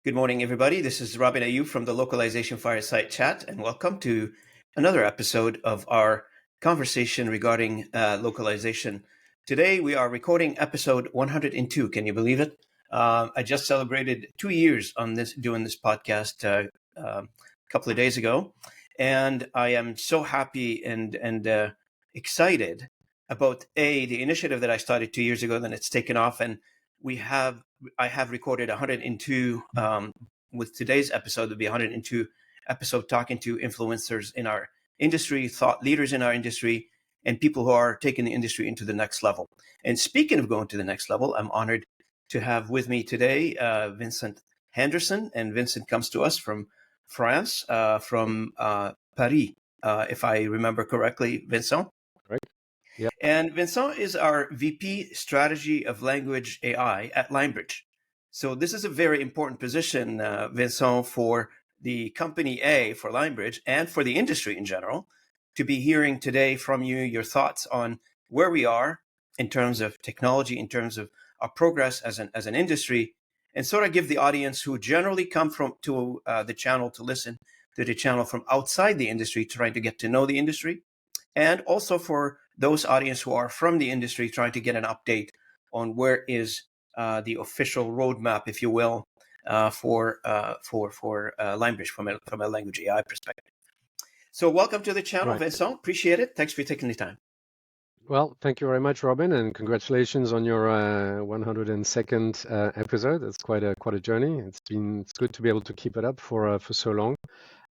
Good morning, everybody. This is Robin Ayub from the Localization Fireside Chat, and welcome to another episode of our conversation regarding localization. Today, we are recording episode 102. Can you believe it? I just celebrated 2 years on doing this podcast a couple of days ago, and I am so happy and excited about the initiative that I started 2 years ago. Then it's taken off, and I have recorded 102. With today's episode, will be 102 episode talking to influencers in our industry, thought leaders in our industry, and people who are taking the industry into the next level. And speaking of going to the next level, I'm honored to have with me today Vincent Henderson. And Vincent comes to us from France, from Paris, if I remember correctly, Vincent. Right. Yeah. And Vincent is our VP Strategy of Language AI at Lionbridge. So this is a very important position, Vincent, for the company A, for Lionbridge, and for the industry in general, to be hearing today from you your thoughts on where we are in terms of technology, in terms of our progress as an industry, and sort of give the audience who generally come to the channel to listen to the channel from outside the industry, trying to get to know the industry, and also for those audience who are from the industry trying to get an update on where is the official roadmap, if you will, for Lionbridge from a language AI perspective. So welcome to the channel, right. Vincent. Appreciate it. Thanks for taking the time. Well, thank you very much, Robin, and congratulations on your 102nd episode. It's quite a journey. It's good to be able to keep it up for so long.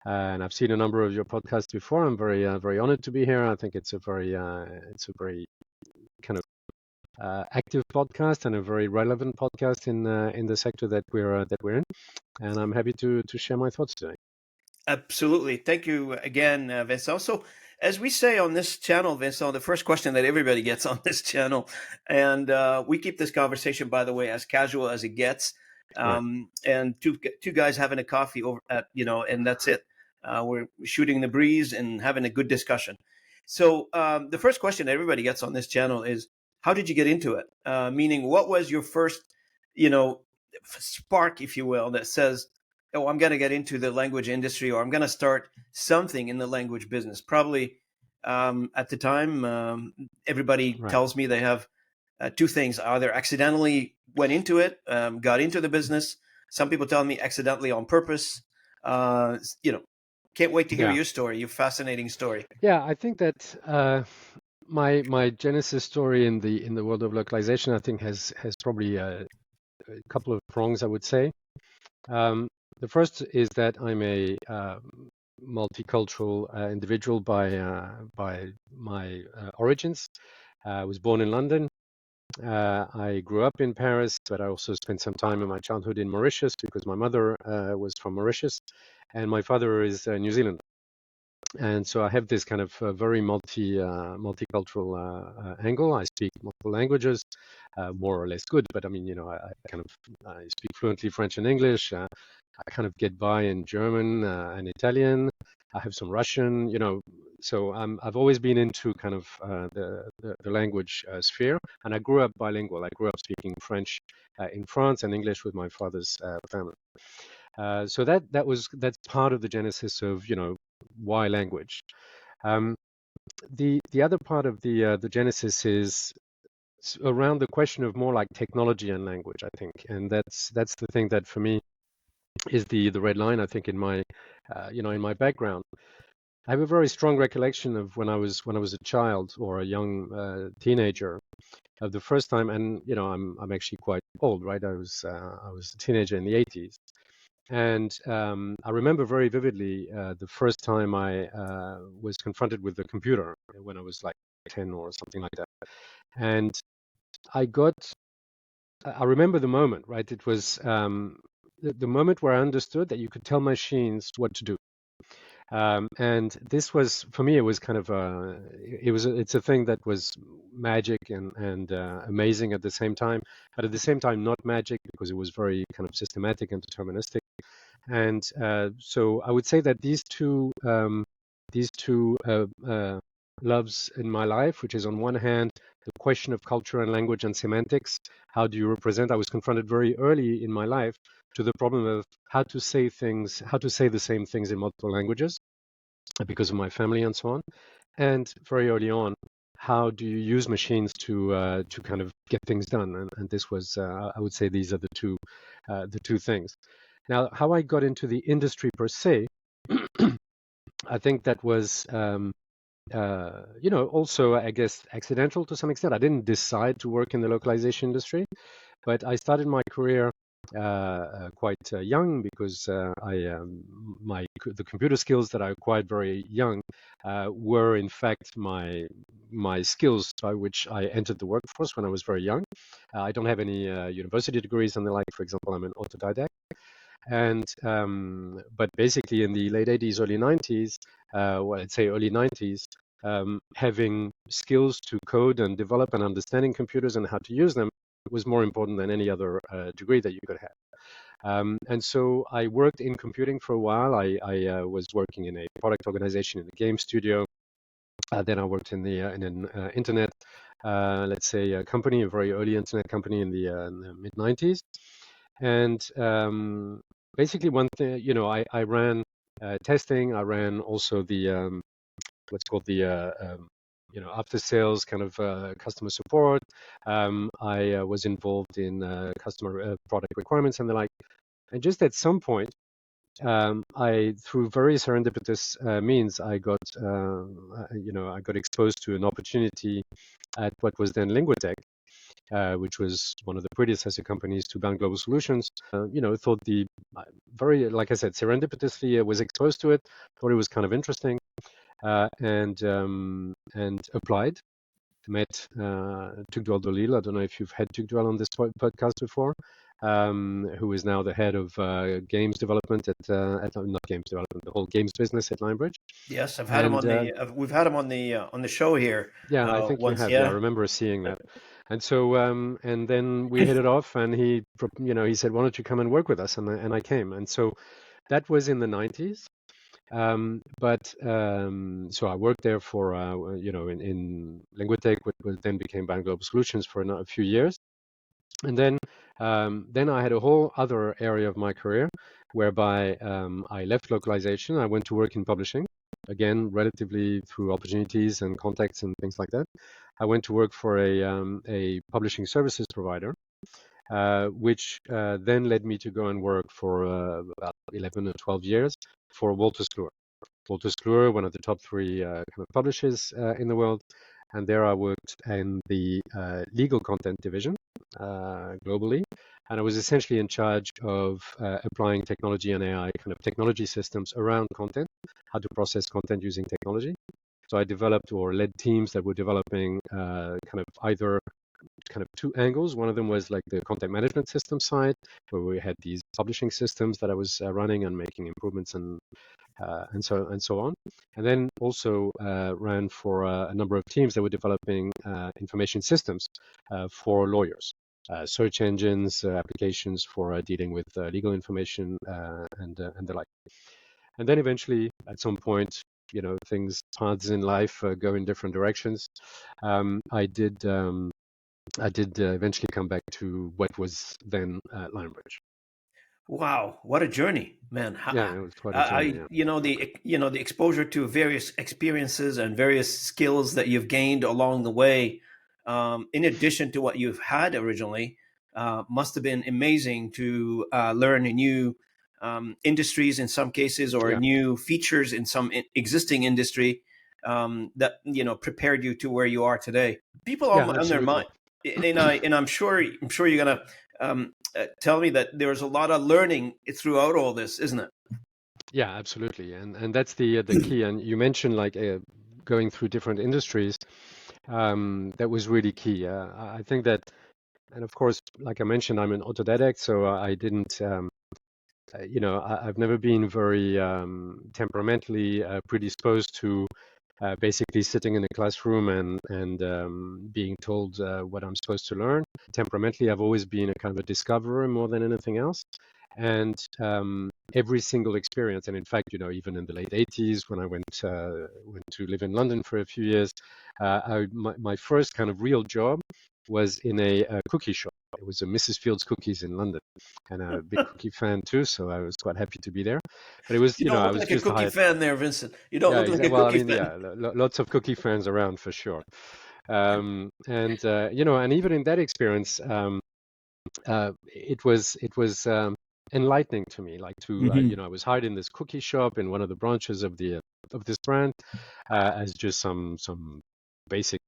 And I've seen a number of your podcasts before. I'm very honored to be here. I think it's a very kind of active podcast and a very relevant podcast in the sector that we're in. And I'm happy to share my thoughts today. Absolutely. Thank you again, Vincent. So, as we say on this channel, Vincent, the first question that everybody gets on this channel, and we keep this conversation, by the way, as casual as it gets, right. And two guys having a coffee over at, and that's it. We're shooting the breeze and having a good discussion. So the first question that everybody gets on this channel is, how did you get into it? Meaning, what was your first, spark, if you will, that says, oh, I'm going to get into the language industry, or I'm going to start something in the language business? Probably at the time, everybody right. tells me they have two things. Either accidentally went into it, got into the business. Some people tell me accidentally on purpose. Can't wait to hear your story, your fascinating story. Yeah, I think that my genesis story in the world of localization, I think, has probably a couple of prongs, I would say. The first is that I'm a multicultural individual by my origins. I was born in London. I grew up in Paris, but I also spent some time in my childhood in Mauritius because my mother was from Mauritius, and my father is New Zealand. And so I have this kind of very multicultural angle. I speak multiple languages, more or less good, but I mean, I speak fluently French and English. I kind of get by in German and Italian. I have some Russian, so I've always been into kind of the language sphere, and I grew up bilingual. I grew up speaking French in France and English with my father's family. So that's part of the genesis of why language. The other part of the genesis is around the question of more like technology and language, I think, and that's the thing that for me is the red line, I think, in my in my background. I have a very strong recollection of when I was a child or a young teenager, of the first time, and I'm actually quite old, right? I was a teenager in the 80s. And I remember very vividly the first time I was confronted with the computer when I was like 10 or something like that. And I remember the moment, right? It was the moment where I understood that you could tell machines what to do. And this was, for me, it was kind of it's a thing that was magic and amazing at the same time, but at the same time not magic because it was very kind of systematic and deterministic. And so I would say that these two loves in my life, which is on one hand the question of culture and language and semantics. How do you represent? I was confronted very early in my life to the problem of how to say things, how to say the same things in multiple languages because of my family and so on. And very early on, how do you use machines to kind of get things done? And this was, I would say, these are the two things. Now, how I got into the industry per se, I think that was also, I guess, accidental to some extent. I didn't decide to work in the localization industry, but I started my career quite young because the computer skills that I acquired very young were in fact my skills by which I entered the workforce when I was very young. I don't have any university degrees and the like. For example, I'm an autodidact. And but basically in the late 80s, early 90s, well, I'd say early 90s, having skills to code and develop and understanding computers and how to use them was more important than any other degree that you could have. And so I worked in computing for a while. I was working in a product organization in a game studio. Then I worked in an internet, let's say, a company, a very early internet company in the mid 90s. And basically, one thing, I ran testing. I ran also the what's called the after sales kind of customer support. I was involved in customer product requirements and the like. And just at some point, through very serendipitous means, I got exposed to an opportunity at what was then Linguatech, which was one of the predecessor companies to Bound Global Solutions. Thought very, like I said, serendipitously was exposed to it, thought it was kind of interesting, and applied. Met Tugdual Dolil. I don't know if you've had Tugdual on this podcast before, who is now the head of games development at not games development, the whole games business at Lionbridge. Yes, I've had him And on the. We've had him on the show here yeah, I think you once. have. Yeah, I Yeah. remember seeing that. And so, and then we hit it off, and he said, "Why don't you come and work with us?" And I came. And so that was in the 90s. So I worked there for, in Linguatech, which then became Bang Global Solutions for a few years. And then I had a whole other area of my career whereby I left localization. I went to work in publishing, again, relatively through opportunities and contacts and things like that. I went to work for a publishing services provider, which then led me to go and work for about 11 or 12 years for Wolters Kluwer. Wolters Kluwer, one of the top three kind of publishers in the world. And there I worked in the legal content division globally. And I was essentially in charge of applying technology and AI kind of technology systems around content, how to process content using technology. So I developed or led teams that were developing kind of either kind of two angles. One of them was like the content management system side, where we had these publishing systems that I was running and making improvements and so on. And then also ran for a number of teams that were developing information systems for lawyers, search engines, applications for dealing with legal information and the like. And then eventually, at some point, paths in life go in different directions. I did eventually come back to what was then Lionbridge. Wow, what a journey, man! Yeah, it was quite a journey. Yeah. The exposure to various experiences and various skills that you've gained along the way, in addition to what you've had originally, must have been amazing to learn new industries in some cases, or Yeah. new features in some existing industry that prepared you to where you are today. People Yeah, on their absolutely. mind, and I'm sure you're gonna tell me that there's a lot of learning throughout all this, isn't it? Yeah, absolutely. And that's the key. And you mentioned like going through different industries. That was really key. I think that, and of course, like I mentioned, I'm an autodidact, so I didn't, I've never been very temperamentally predisposed to basically sitting in a classroom and being told what I'm supposed to learn. Temperamentally, I've always been a kind of a discoverer more than anything else. And every single experience, and in fact, even in the late 80s, when I went to live in London for a few years, my first kind of real job was in a cookie shop. It was a Mrs. Fields Cookies in London, and I'm a big cookie fan too, so I was quite happy to be there. But it was, You don't I look was like a just cookie hired. fan there, Vincent. You don't Yeah, look like exactly. a Well, I cookie mean, fan. yeah, lots of cookie fans around for sure. And and even in that experience, it was enlightening to me. Like Hmm. I was hired in this cookie shop in one of the branches of the of this brand as just some basic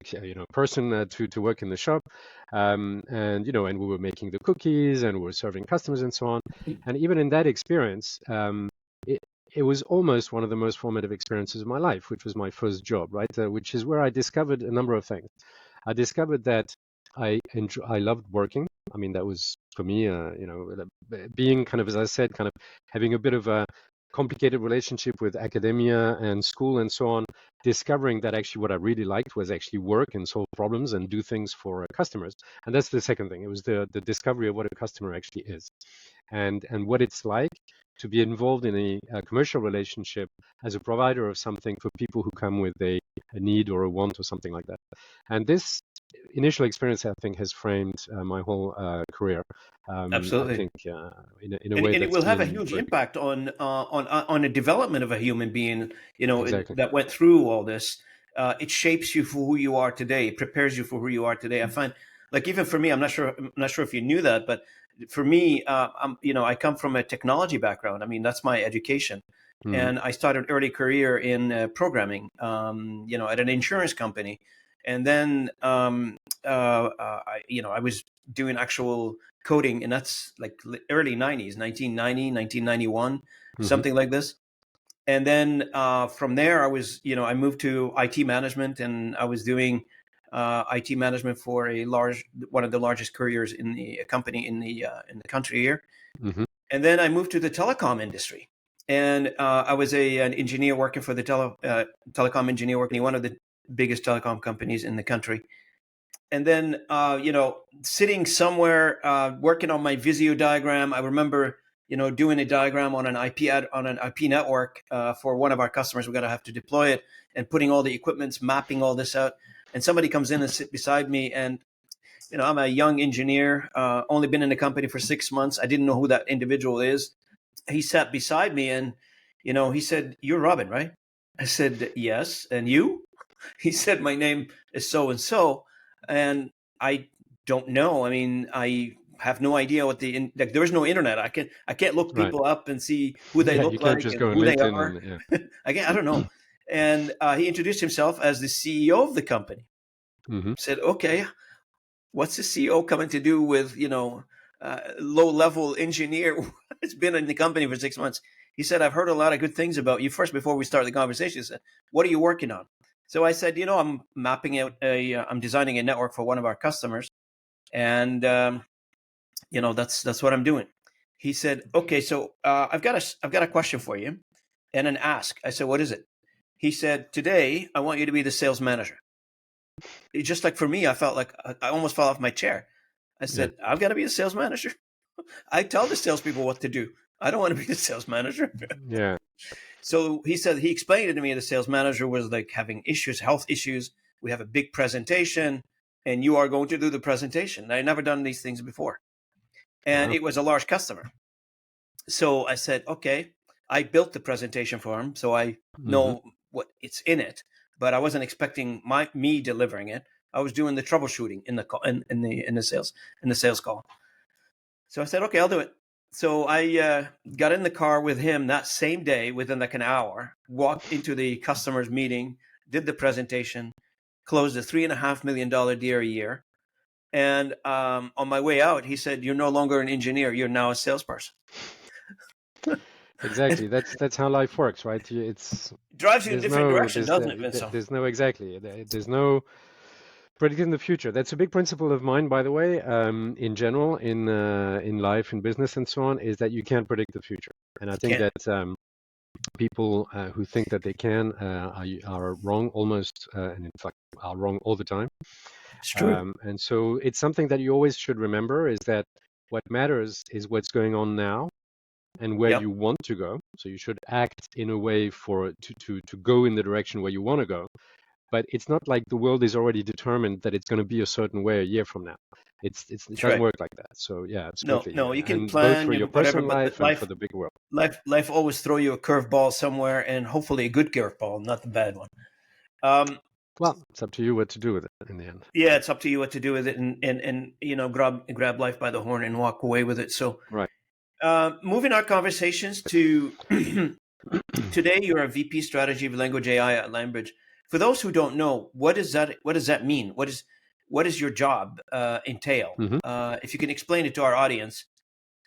person to work in the shop, and we were making the cookies and we were serving customers and so on. And even in that experience, it it was almost one of the most formative experiences of my life, which was my first job, right? Which is where I discovered a number of things. I discovered that I loved working. I mean, that was for me, being kind of, as I said, kind of having a bit of a complicated relationship with academia and school and so on, discovering that actually what I really liked was actually work and solve problems and do things for customers. And that's the second thing. It was the discovery of what a customer actually is, and what it's like to be involved in a commercial relationship as a provider of something for people who come with a need or a want or something like that. And this initial experience, I think, has framed my whole career. I Absolutely. think in a and, way and it that's will have a been huge terrific. impact on the development of a human being, Exactly. that went through all this. It shapes you for who you are today. It prepares you for who you are today. I find, like, even for me, I'm not sure if you knew that, but for me, I come from a technology background. I mean, that's my education. Hmm. And I started early career in programming, at an insurance company. And then I was doing actual coding, and that's like early 90s, 1990, 1991, Hmm. something like this. And then from there, I moved to IT management, and I was doing IT management for one of the largest careers in the company in the country here. Hmm. And then I moved to the telecom industry, and I was an engineer working for the telecom engineer working in one of the biggest telecom companies in the country. And then sitting somewhere working on my Visio diagram. I remember doing a diagram on an IP network for one of our customers. We're going to have to deploy it, and putting all the equipments, mapping all this out. And somebody comes in and sit beside me, and I'm a young engineer, only been in the company for 6 months. I didn't know who that individual is. He sat beside me, and he said, "You're Robin, right?" I said, "Yes." "And you?" He said, "My name is so and so." And I don't know. I mean, I have no idea like, there's no internet. I can't look Right. people up and see who they Yeah, look you can't like just and go on who they LinkedIn are. and yeah. I don't know. And he introduced himself as the CEO of the company. Hmm. Said, "Okay, what's the CEO coming to do with low level engineer who's been in the company for 6 months?" He said, "I've heard a lot of good things about you." First, before we started the conversation, he said, "What are you working on?" So I said, I'm designing a network for one of our customers, and that's what I'm doing. He said, "Okay, so I've got a question for you, and an ask." I said, "What is it?" He said, "Today, I want you to be the sales manager." It just, like, for me, I felt like I almost fell off my chair. I Yeah. said, "I've got to be a sales manager." I tell the salespeople what to do. I don't want to be the sales manager. Yeah. So he explained it to me. The sales manager was like having issues, health issues. We have a big presentation, and you are going to do the presentation. I never done these things before, and Wow. it was a large customer. So I said, "Okay." I built the presentation for him, so I Hmm. know what it's in it. But I wasn't expecting me delivering it. I was doing the troubleshooting in the call, in the sales call. So I said, "Okay, I'll do it." So I got in the car with him that same day, within like an hour, walked into the customer's meeting, did the presentation, closed a $3.5 million deal a year. And on my way out, he said, "You're no longer an engineer. You're now a salesperson." Exactly. It That's how life works, right? It's drives you in a there's different no direction, there's doesn't it, Vincent? there's no exactly there's no predicting the future. That's a big principle of mine, by the way. In general, in life, in business, and so on, is that you can't predict the future. And I think Can't. that people who think that they can are wrong almost, and in fact are wrong all the time. It's true. And so it's something that you always should remember is that what matters is what's going on now. and where Yep. you want to go. So you should act in a way to go in the direction where you want to go. But it's not like the world is already determined that it's going to be a certain way a year from now. It That's doesn't right. work like that. So yeah, No, absolutely. no, you can And both plan, for you your can whatever, personal but life and for the big world. life always throw you a curveball somewhere, and hopefully a good curveball, not the bad one. Um, Well, it's up to you what to do with it in the end. yeah, it's up to you what to do with it, and grab life by the horn and walk away with it. So, Right. moving our conversations to today, you're a VP Strategy of Language AI at Lionbridge. For those who don't know, what does that mean? What is your job entail? hmm If you can explain it to our audience,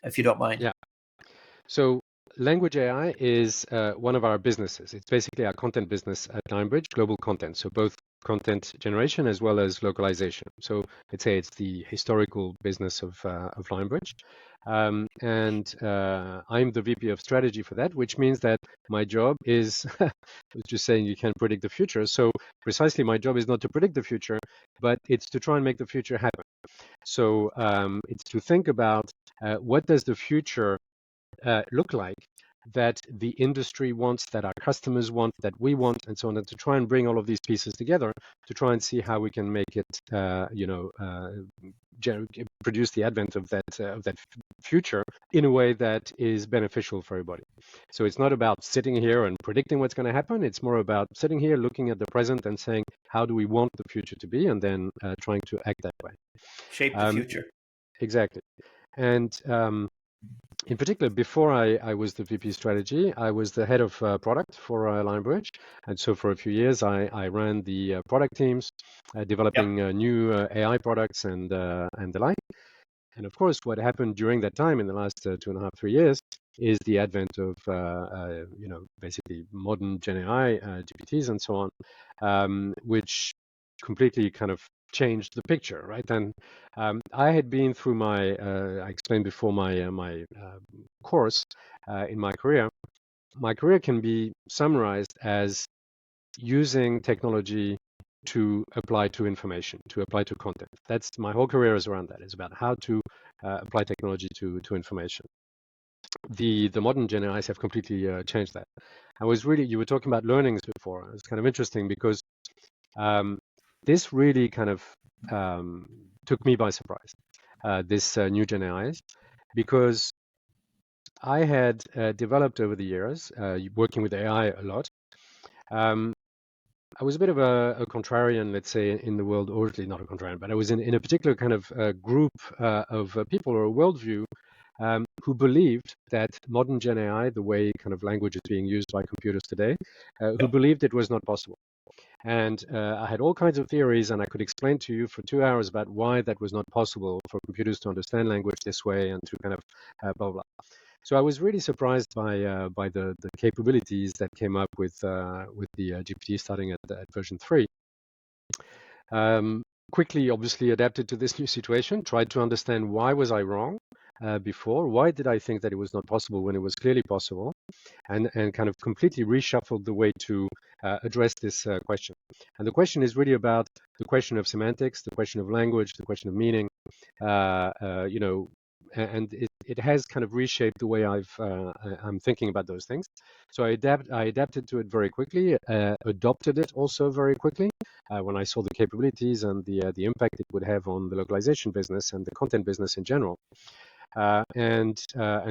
if you don't mind. Yeah. So Language AI is one of our businesses. It's basically our content business at Lionbridge, global content. So both content generation as well as localization. So let's say it's the historical business of Lionbridge. And I'm the VP of strategy for that, which means that my job is, I was just saying you can't predict the future. So precisely my job is not to predict the future, but it's to try and make the future happen. So it's to think about what does the future look like that the industry wants, that our customers want, that we want, and so on, and to try and bring all of these pieces together to try and see how we can make it, produce the advent of that future in a way that is beneficial for everybody. So it's not about sitting here and predicting what's going to happen. It's more about sitting here, looking at the present, and saying, how do we want the future to be, and then trying to act that way. Shape the Um, future. exactly. And in particular, before I was the VP strategy, I was the head of product for Lionbridge. And so for a few years, I ran the product teams, Yep. developing new AI products and the like. And of course, what happened during that time in the last 2.5, 3 years is the advent of, basically modern Gen AI, GPTs and so on, which completely kind of changed the picture, right? And I had been through I explained before my course in my career. My career can be summarized as using technology to apply to information, to apply to content. That's my whole career is around that. It's about how to apply technology to information. The modern Gen AIs have completely changed that. You were talking about learnings before. It's kind of interesting because um, this really kind of took me by surprise, this new Gen AIs, because I had developed over the years, working with AI a lot. Um, I was a bit of a contrarian, let's say, in the world, or at least not a contrarian, but I was in a particular kind of group of people or a worldview who believed that modern Gen AI, the way kind of language is being used by computers today, who Yep. believed it was not possible. And I had all kinds of theories, and I could explain to you for 2 hours about why that was not possible for computers to understand language this way and to kind of blah, blah. So I was really surprised by the capabilities that came up with the GPT starting at version 3. Um, Quickly, obviously, adapted to this new situation, tried to understand why was I wrong before? Why did I think that it was not possible when it was clearly possible? And kind of completely reshuffled the way to address this question. And the question is really about the question of semantics, the question of language, the question of meaning, uh, uh, you know, and it has kind of reshaped the way I'm thinking about those things. So I adapted to it very quickly, adopted it also very quickly when I saw the capabilities and the impact it would have on the localization business and the content business in general. And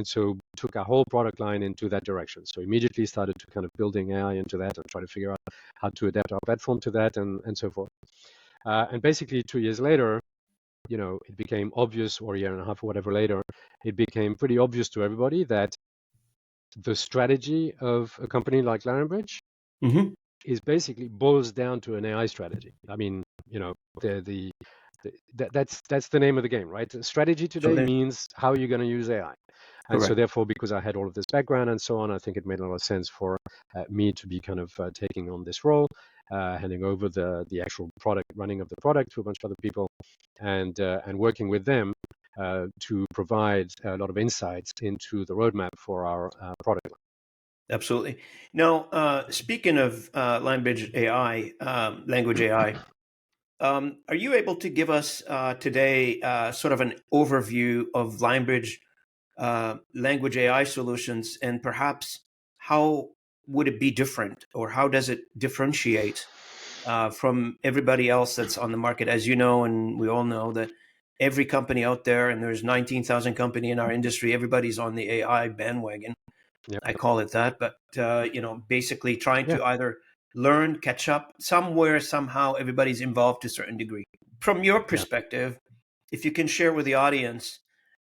so took our whole product line into that direction. So immediately started to kind of building AI into that and try to figure out how to adapt our platform to that and so forth. And basically 2 years later, it became obvious, or a year and a half or whatever later, it became pretty obvious to everybody that the strategy of a company like Lionbridge Mm-hmm. is basically boils down to an AI strategy. I mean, the that's the name of the game, right? Strategy today Absolutely. means how are you going to use AI? And so Correct. therefore, because I had all of this background and so on, I think it made a lot of sense for me to be kind of taking on this role, handing over the actual product, running of the product to a bunch of other people, and working with them to provide a lot of insights into the roadmap for our product line. Absolutely. Now, speaking of language AI, language AI, are you able to give us today sort of an overview of Lionbridge language AI solutions, and perhaps how would it be different, or how does it differentiate from everybody else that's on the market? As you know, and we all know that every company out there, and there's 19,000 company in our industry, everybody's on the AI bandwagon. Yeah. I call it that, but basically trying Yeah. to either learn, catch up somewhere, somehow. Everybody's involved to a certain degree. From your Yeah. perspective, if you can share with the audience,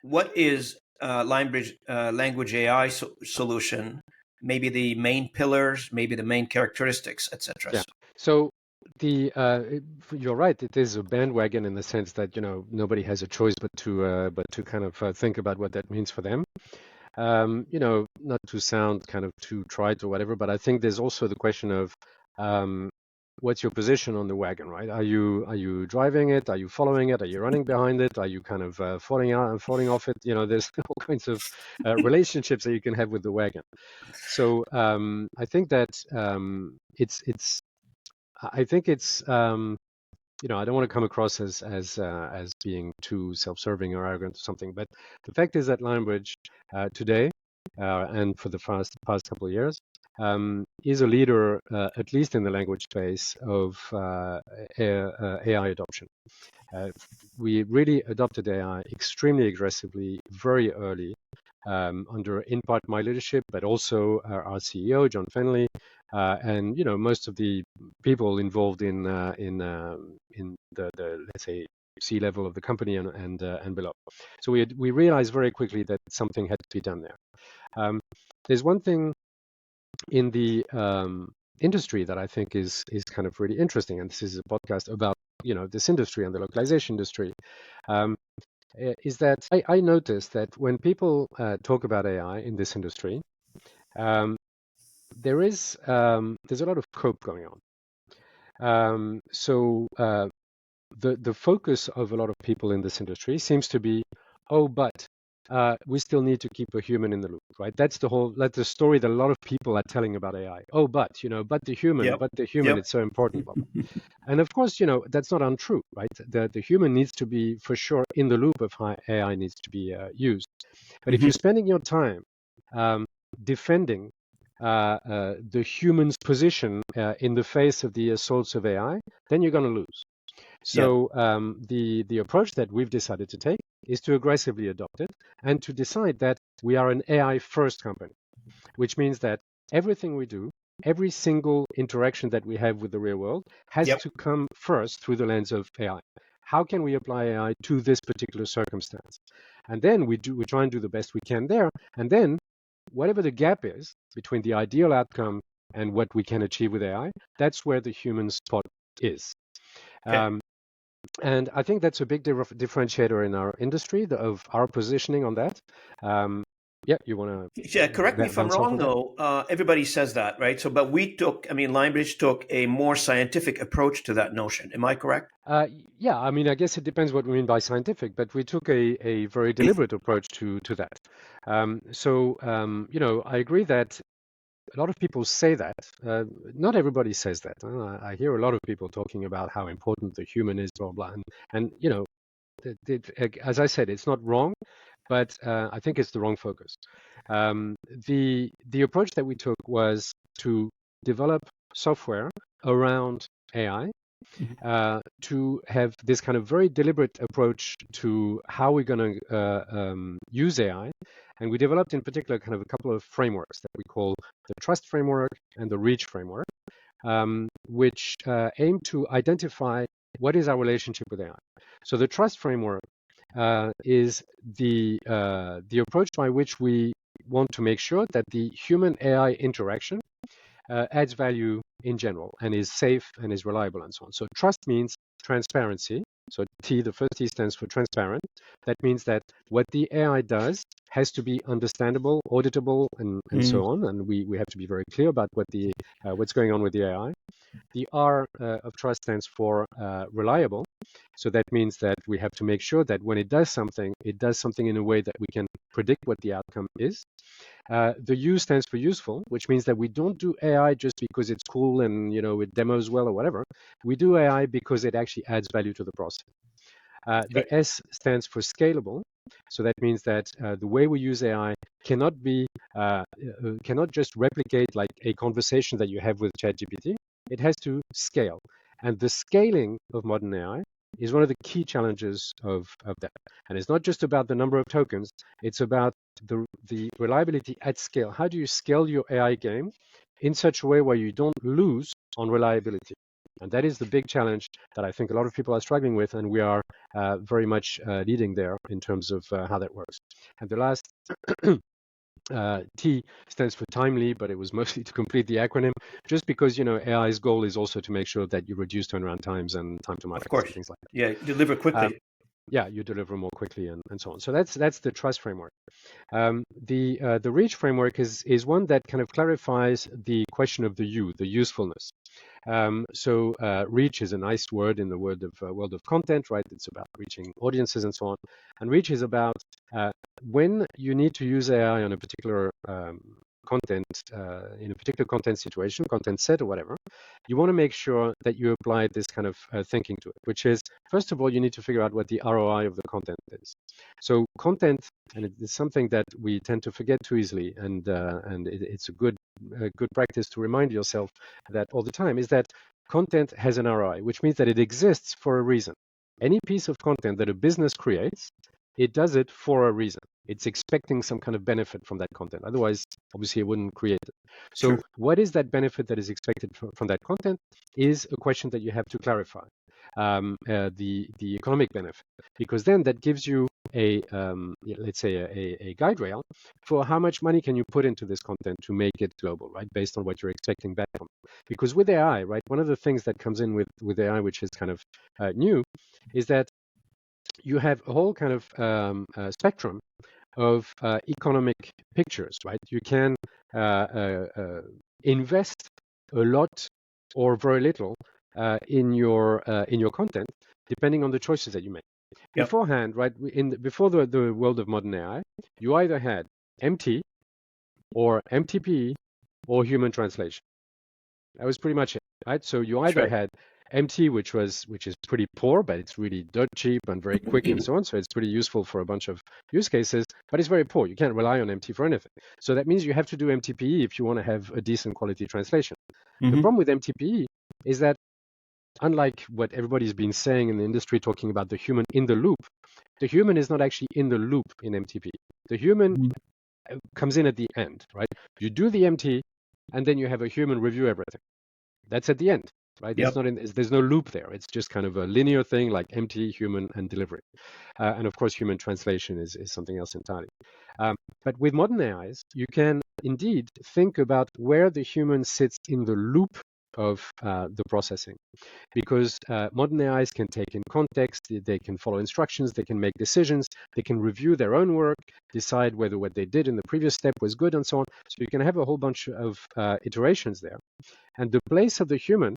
what is Lionbridge language AI solution? Maybe the main pillars, maybe the main characteristics, etc. Yeah. So you're right. It is a bandwagon in the sense that nobody has a choice but to kind of think about what that means for them. Not to sound kind of too trite or whatever, but I think there's also the question of um, what's your position on the wagon, right? Are you driving it? Are you following it? Are you running behind it? Are you kind of falling out and falling off it? There's all kinds of relationships that you can have with the wagon. So I think that it's I think it's I don't want to come across as being too self-serving or arrogant or something, but the fact is that Lionbridge today and for the past couple of years is a leader, at least in the language space, of AI adoption. Uh, we really adopted AI extremely aggressively, very early, under in part my leadership, but also our CEO John Fenley, and most of the people involved in the let's say C-level of the company and below. So we realized very quickly that something had to be done there. There's one thing in the industry that I think is kind of really interesting, and this is a podcast about this industry and the localization industry. Um, is that I noticed that when people talk about AI in this industry, um, there's a lot of cope going on. So the focus of a lot of people in this industry seems to be, oh, but we still need to keep a human in the loop, right? That's the story that a lot of people are telling about AI. Oh, but Yep. the human, Yep. it's so important, blah, blah. And of course, that's not untrue, right? The human needs to be for sure in the loop of how AI needs to be used. But if Hmm. you're spending your time um, defending the human's position in the face of the assaults of AI, then you're going to lose. Yep. So the approach that we've decided to take is to aggressively adopt it and to decide that we are an AI first company, which means that everything we do, every single interaction that we have with the real world has Yep. to come first through the lens of AI. How can we apply AI to this particular circumstance? And then we try and do the best we can there. And then whatever the gap is between the ideal outcome and what we can achieve with AI, that's where the human spot is. Okay. Um, and I think that's a big differentiator in our industry of our positioning on that. Yeah, you want Yeah, correct me to if I'm bounce off wrong, of that? though. Everybody says that, right? So, but Lionbridge took a more scientific approach to that notion. Am I correct? Yeah, I mean, I guess it depends what we mean by scientific, but we took a very deliberate approach to that. I agree that a lot of people say that. Not everybody says that. I hear a lot of people talking about how important the human is, blah, blah. And as I said, it's not wrong, but I think it's the wrong focus. The approach that we took was to develop software around AI, to have this kind of very deliberate approach to how we're going to use AI. And we developed in particular kind of a couple of frameworks that we call the trust framework and the reach framework, which aim to identify what is our relationship with AI. So the trust framework is the approach by which we want to make sure that the human AI interaction adds value in general and is safe and is reliable and so on. So trust means transparency. So the first T stands for transparent. That means that what the AI does has to be understandable, auditable, and Mm. so on. And we have to be very clear about what's going on with the AI. The R of trust stands for reliable. So that means that we have to make sure that when it does something in a way that we can predict what the outcome is. The U stands for useful, which means that we don't do AI just because it's cool and it demos well or whatever. We do AI because it actually adds value to the process. The S stands for scalable. So that means that the way we use AI cannot just replicate like a conversation that you have with ChatGPT. It has to scale. And the scaling of modern AI is one of the key challenges of that. And it's not just about the number of tokens, it's about the reliability at scale. How do you scale your AI game in such a way where you don't lose on reliability? And that is the big challenge that I think a lot of people are struggling with, and we are very much leading there in terms of how that works. And the last T stands for timely, but it was mostly to complete the acronym, just because AI's goal is also to make sure that you reduce turnaround times and time to Of markets course. and things like that. Yeah, deliver quickly. Yeah, you deliver more quickly and so on. So that's the trust framework. The reach framework is one that kind of clarifies the question of the usefulness. So reach is a nice word in the world of content, right? It's about reaching audiences and so on. And reach is about when you need to use AI on a particular content in a particular content situation, content set or whatever, you want to make sure that you apply this kind of thinking to it, which is, first of all, you need to figure out what the ROI of the content is. So content, and it is something that we tend to forget too easily, and it's a good practice to remind yourself that all the time, is that content has an ROI, which means that it exists for a reason. Any piece of content that a business creates, it does it for a reason. It's expecting some kind of benefit from that content. Otherwise, obviously, it wouldn't create it. So True. what is that benefit that is expected from that content is a question that you have to clarify. The economic benefit, because then that gives you let's say a guide rail for how much money can you put into this content to make it global, right? Based on what you're expecting back from it. Because with AI, right, one of the things that comes in with AI, which is kind of new, is that you have a whole kind of spectrum of economic pictures, right? You can invest a lot or very little in your content, depending on the choices that you make. Yep. Beforehand, right, before the world of modern AI, you either had MT or MTP or human translation. That was pretty much it, right? So you either had MT, which is pretty poor, but it's really dirt cheap and very quick and so on. So it's pretty useful for a bunch of use cases, but it's very poor. You can't rely on MT for anything. So that means you have to do MTPE if you want to have a decent quality translation. The problem with MTPE is that, unlike what everybody's been saying in the industry, talking about the human in the loop, the human is not actually in the loop in MTP. The human comes in at the end, right? You do the MT, and then you have a human review everything. That's at the end, right? Yep. There's no loop there. It's just kind of a linear thing like MT, human, and delivery. And of course, human translation is something else entirely. But with modern AIs, you can indeed think about where the human sits in the loop of the processing, because modern AIs can take in context, they can follow instructions, they can make decisions, they can review their own work, decide whether what they did in the previous step was good and so on. So you can have a whole bunch of iterations there. And the place of the human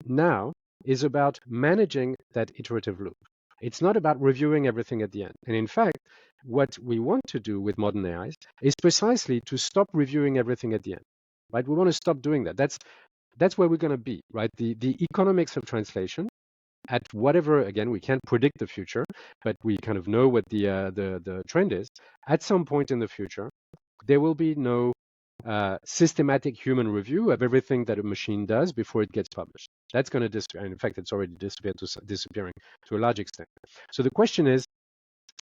now is about managing that iterative loop. It's not about reviewing everything at the end. And in fact, what we want to do with modern AIs is precisely to stop reviewing everything at the end, right? We want to stop doing that. That's where we're going to be, right? The economics of translation at whatever, again, we can't predict the future, but we kind of know what the trend is. At some point in the future, there will be no systematic human review of everything that a machine does before it gets published. That's going to disappear. And in fact, it's already disappearing to a large extent. So the question is,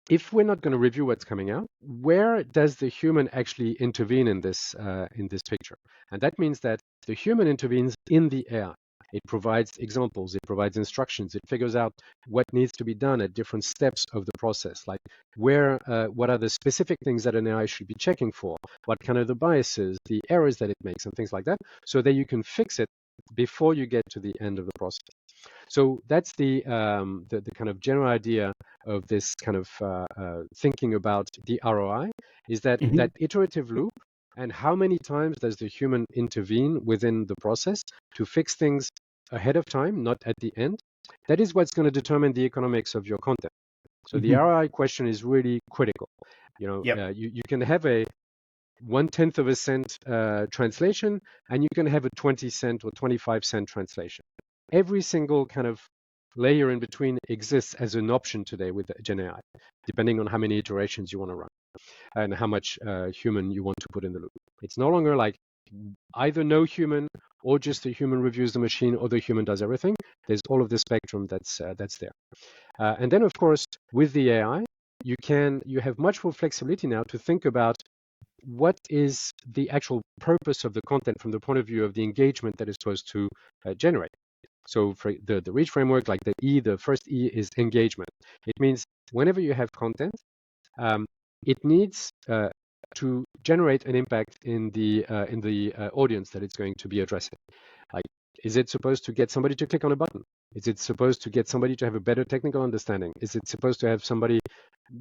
if we're not going to review what's coming out, where does the human actually intervene in this picture? And that means that the human intervenes in the AI. It provides examples, it provides instructions, it figures out what needs to be done at different steps of the process, like what are the specific things that an AI should be checking for, what kind of the biases, the errors that it makes, and things like that, so that you can fix it before you get to the end of the process. So that's the kind of general idea of this kind of thinking about the ROI, is that that iterative loop, and how many times does the human intervene within the process to fix things ahead of time, not at the end. That is what's going to determine the economics of your content. So the ROI question is really critical. You can have a 1/10 of a cent translation, and you can have a 20 cent or 25 cent translation. Every single kind of layer in between exists as an option today with Gen AI, depending on how many iterations you want to run and how much human you want to put in the loop. It's no longer like either no human or just the human reviews the machine or the human does everything. There's all of the spectrum that's there. And then, of course, with the AI, you have much more flexibility now to think about what is the actual purpose of the content from the point of view of the engagement that is supposed to generate. So for the reach framework, like the first E is engagement. It means whenever you have content, it needs to generate an impact in the audience that it's going to be addressing. Like, is it supposed to get somebody to click on a button? Is it supposed to get somebody to have a better technical understanding? Is it supposed to have somebody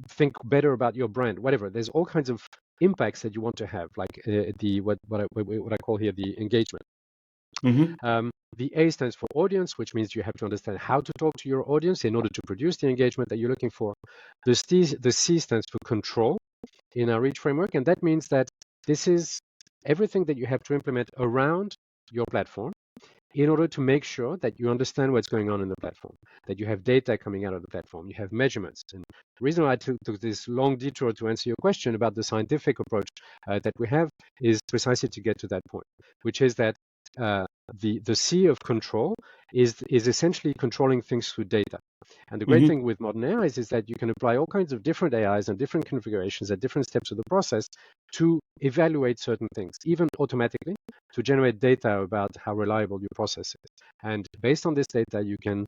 think better about your brand? Whatever. There's all kinds of impacts that you want to have, like what I call here the engagement. Mm-hmm. The A stands for audience, which means you have to understand how to talk to your audience in order to produce the engagement that you're looking for. The C stands for control in our reach framework, and that means that this is everything that you have to implement around your platform in order to make sure that you understand what's going on in the platform, that you have data coming out of the platform, you have measurements. And the reason why I took this long detour to answer your question about the scientific approach that we have is precisely to get to that point, which is that the C of control is essentially controlling things through data. And the great thing with modern AIs is that you can apply all kinds of different AIs and different configurations at different steps of the process to evaluate certain things, even automatically, to generate data about how reliable your process is. And based on this data, you can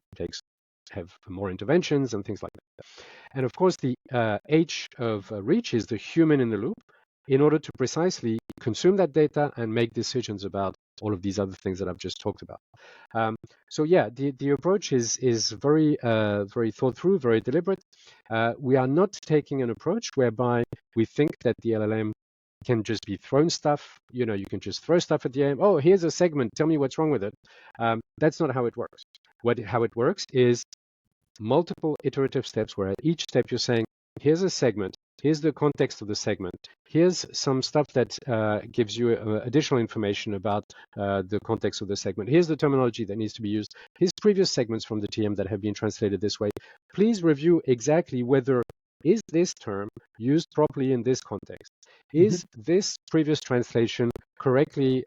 have more interventions and things like that. And of course, the H of reach is the human in the loop in order to precisely consume that data and make decisions about all of these other things that I've just talked about. So yeah, the approach is very thought through, very deliberate. We are not taking an approach whereby we think that the LLM can just be thrown stuff. You can just throw stuff at the LLM. Oh, here's a segment. Tell me what's wrong with it. That's not how it works. How it works is multiple iterative steps where at each step you're saying, here's a segment. Here's the context of the segment. Here's some stuff that gives you additional information about the context of the segment. Here's the terminology that needs to be used. Here's previous segments from the TM that have been translated this way. Please review exactly whether is this term used properly in this context. Is this previous translation correctly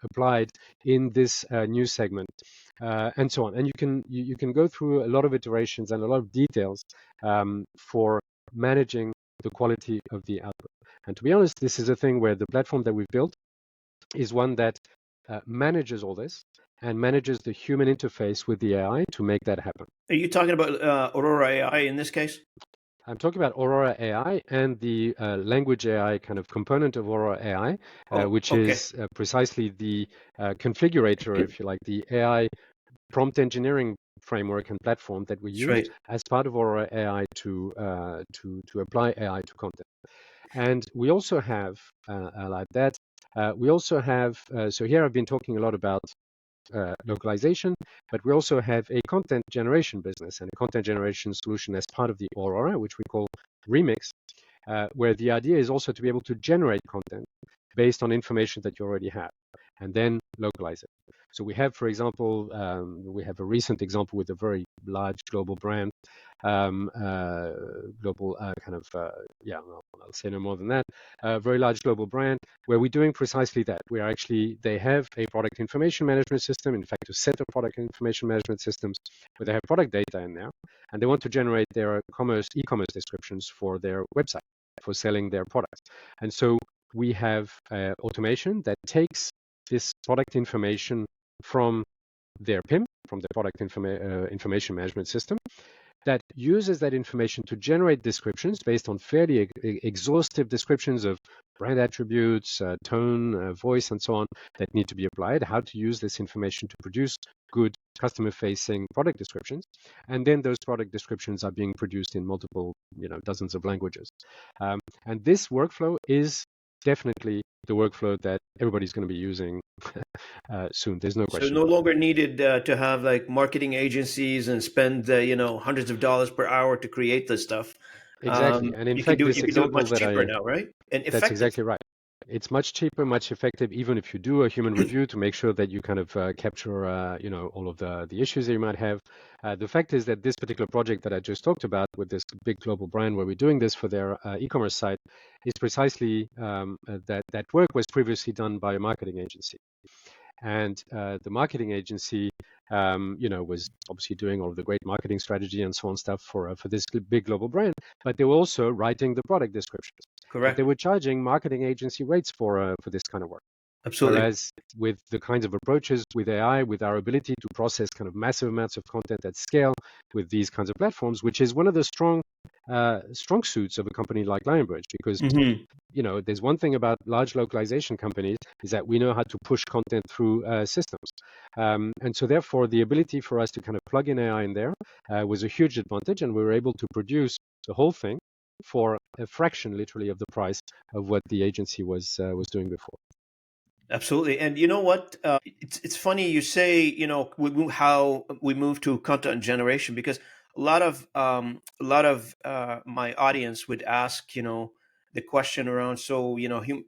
applied in this new segment, and so on. And you can go through a lot of iterations and a lot of details for managing the quality of the output. And to be honest, this is a thing where the platform that we've built is one that manages all this and manages the human interface with the AI to make that happen. Are you talking about Aurora AI in this case? I'm talking about Aurora AI and the language AI kind of component of Aurora AI, which is precisely the configurator, if you like, the AI prompt engineering framework and platform that we use as part of Aurora AI to apply AI to content. And we also have like that. We also have so here I've been talking a lot about localization, but we also have a content generation business and a content generation solution as part of the Aurora, which we call Remix, where the idea is also to be able to generate content based on information that you already have and then localize it. So we have, for example, we have a recent example with a very large global brand, global I'll say no more than that, very large global brand, where we're doing precisely that. They have a product information management system, in fact, a set of product information management systems where they have product data in there, and they want to generate their e-commerce descriptions for their website for selling their products. And so we have automation that takes this product information from their PIM, from the product information management system, that uses that information to generate descriptions based on fairly exhaustive descriptions of brand attributes, tone, voice, and so on that need to be applied, how to use this information to produce good customer-facing product descriptions. And then those product descriptions are being produced in multiple, dozens of languages. And this workflow is definitely the workflow that everybody's going to be using soon. There's no question. So no longer needed to have like marketing agencies and spend hundreds of dollars per hour to create this stuff. Exactly. And in you fact, can do this it. You can do it example much cheaper now, right? And that's effective. exactly right. It's much cheaper, much effective, even if you do a human review to make sure that you kind of capture, all of the issues that you might have. The fact is that this particular project that I just talked about with this big global brand where we're doing this for their e-commerce site is precisely that work was previously done by a marketing agency. And the marketing agency, was obviously doing all of the great marketing strategy and so on stuff for this big global brand, but they were also writing the product descriptions. But they Correct. were charging marketing agency rates for this kind of work. Absolutely. Whereas with the kinds of approaches with AI, with our ability to process kind of massive amounts of content at scale with these kinds of platforms, which is one of the strong suits of a company like Lionbridge, because Hmm. there's one thing about large localization companies is that we know how to push content through systems. And so therefore, the ability for us to kind of plug in AI in there was a huge advantage, and we were able to produce the whole thing for a fraction, literally, of the price of what the agency was doing before. Absolutely. And you know what? It's funny you say, how we move to content generation, because a lot of my audience would ask, the question around, so,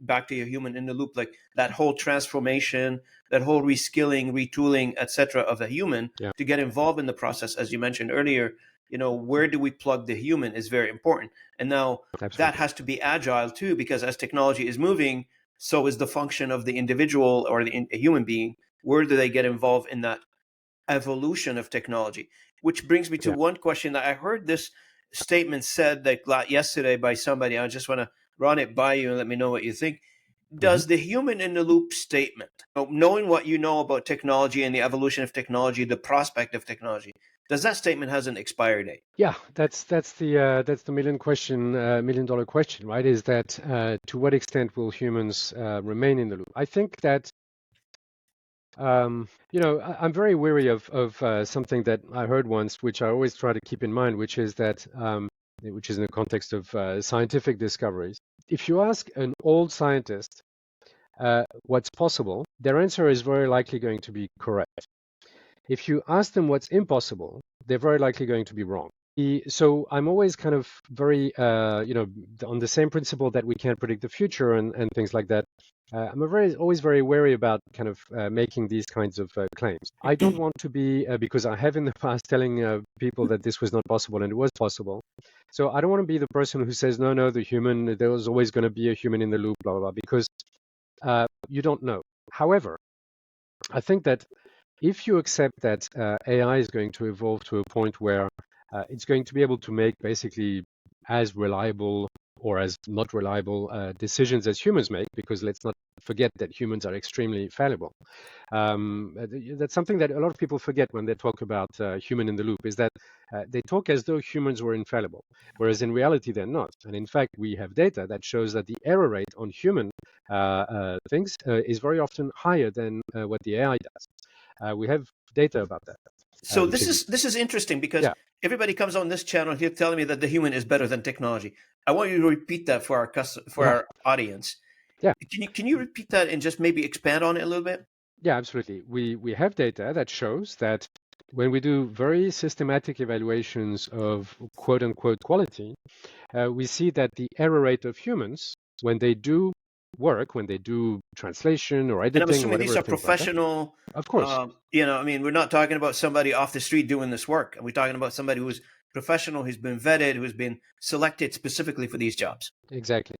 back to your human in the loop, like that whole transformation, that whole reskilling, retooling, etc. of the human Yeah, to get involved in the process, as you mentioned earlier, where do we plug the human is very important. And now that absolutely. has to be agile too, because as technology is moving, so is the function of the individual or a human being. Where do they get involved in that evolution of technology? Which brings me to Yeah. one question that I heard this statement said like yesterday by somebody. I just want to run it by you and let me know what you think. Hmm. Does the human in the loop statement, knowing what you know about technology and the evolution of technology, the prospect of technology, does that statement has an expiry date? Yeah, that's the million dollar question, right? Is that to what extent will humans remain in the loop? I think that I'm very weary of something that I heard once, which I always try to keep in mind, which is in the context of scientific discoveries. If you ask an old scientist what's possible, their answer is very likely going to be correct. If you ask them what's impossible, they're very likely going to be wrong. So I'm always kind of very, on the same principle that we can't predict the future and things like that. Always very wary about kind of making these kinds of claims. I don't want to be, because I have in the past telling people that this was not possible and it was possible. So I don't want to be the person who says, no, no, there was always going to be a human in the loop, blah, blah, blah, because you don't know. However, I think that if you accept that AI is going to evolve to a point where it's going to be able to make basically as reliable or as not reliable decisions as humans make, because let's not forget that humans are extremely fallible. That's something that a lot of people forget when they talk about human in the loop, is that they talk as though humans were infallible, whereas in reality they're not. And in fact, we have data that shows that the error rate on human things is very often higher than what the AI does. We have data about that, So which this is, is this is interesting because yeah, everybody comes on this channel here telling me that the human is better than technology. I want you to repeat that for for yeah, our audience. yeah, Can you repeat that and just maybe expand on it a little bit? yeah, absolutely. We have data that shows that when we do very systematic evaluations of quote unquote quality, we see that the error rate of humans, when they do work, when they do translation or And I'm editing or assuming these whatever, are things like that, professional. of course, I mean, we're not talking about somebody off the street doing this work. We're talking about somebody who's professional, who's been vetted, who's been selected specifically for these jobs. exactly.